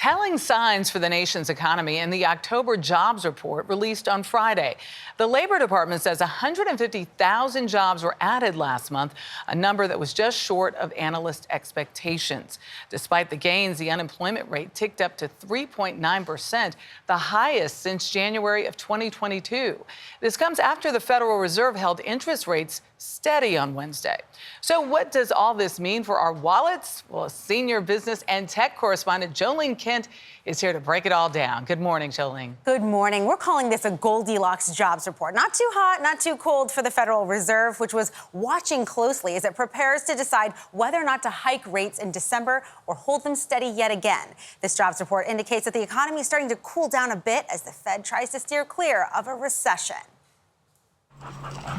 telling signs for the nation's economy in the October jobs report released on Friday. The Labor Department says 150,000 jobs were added last month, a number that was just short of analyst expectations. Despite the gains, the unemployment rate ticked up to 3.9%, the highest since January of 2022. This comes after the Federal Reserve held interest rates steady on Wednesday. So what does all this mean for our wallets? Well, senior business and tech correspondent Jolene Kent is here to break it all down. Good morning, Jolene. Good morning. We're calling this a Goldilocks jobs report. Not too hot, not too cold for the Federal Reserve, which was watching closely as it prepares to decide whether or not to hike rates in December or hold them steady yet again. This jobs report indicates that the economy is starting to cool down a bit as the Fed tries to steer clear of a recession.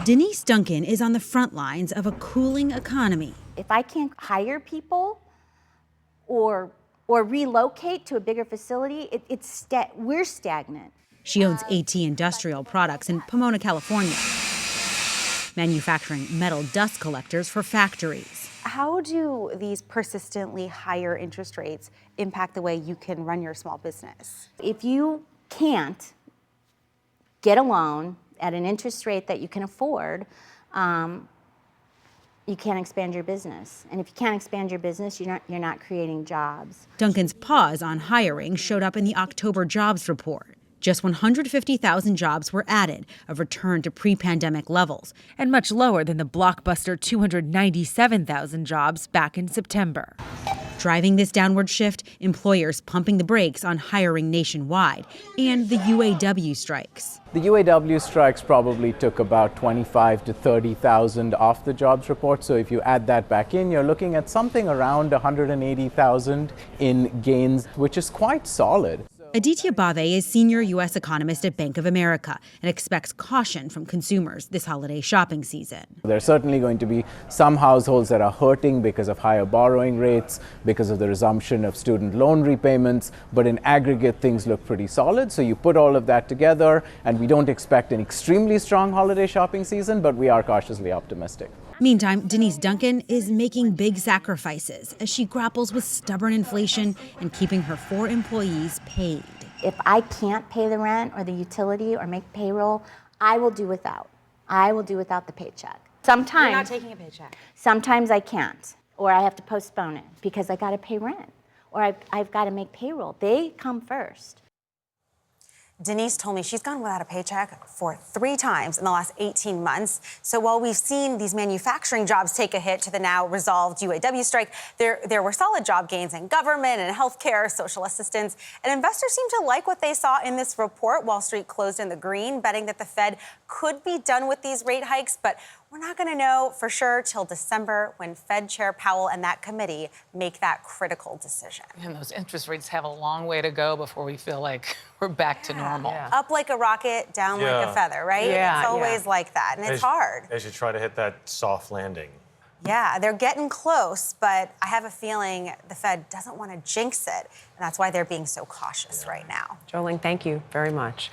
Denise Duncan is on the front lines of a cooling economy. If I can't hire people or relocate to a bigger facility, we're stagnant. She owns AT Industrial Products in Pomona, California, manufacturing metal dust collectors for factories. How do these persistently higher interest rates impact the way you can run your small business? If you can't get a loan at an interest rate that you can afford, you can't expand your business. And if you can't expand your business, you're not creating jobs. Duncan's pause on hiring showed up in the October jobs report. Just 150,000 jobs were added, a return to pre-pandemic levels, and much lower than the blockbuster 297,000 jobs back in September. Driving this downward shift, employers pumping the brakes on hiring nationwide, and the UAW strikes. The UAW strikes probably took about 25 to 30,000 off the jobs report. So if you add that back in, you're looking at something around 180,000 in gains, which is quite solid. Aditya Bave is senior U.S. economist at Bank of America and expects caution from consumers this holiday shopping season. There's certainly going to be some households that are hurting because of higher borrowing rates, because of the resumption of student loan repayments, but in aggregate things look pretty solid. So you put all of that together, and we don't expect an extremely strong holiday shopping season, but we are cautiously optimistic. Meantime, Denise Duncan is making big sacrifices as she grapples with stubborn inflation and keeping her 4 employees paid. If I can't pay the rent or the utility or make payroll, I will do without. I will do without the paycheck. Sometimes You're not taking a paycheck. Sometimes I can't, or I have to postpone it because I got to pay rent, or I've got to make payroll. They come first. Denise told me she's gone without a paycheck for 3 times in the last 18 months. So while we've seen these manufacturing jobs take a hit to the now resolved UAW strike, there were solid job gains in government and healthcare, social assistance, and investors seem to like what they saw in this report. Wall Street closed in the green, betting that the Fed could be done with these rate hikes, but we're not going to know for sure till December when Fed Chair Powell and that committee make that critical decision. And those interest rates have a long way to go before we feel like we're back to normal. Yeah. Up like a rocket, down like a feather, right? Yeah, it's always like that, and it's hard. As you try to hit that soft landing. Yeah, they're getting close, but I have a feeling the Fed doesn't want to jinx it, and that's why they're being so cautious right now. Jolene, thank you very much.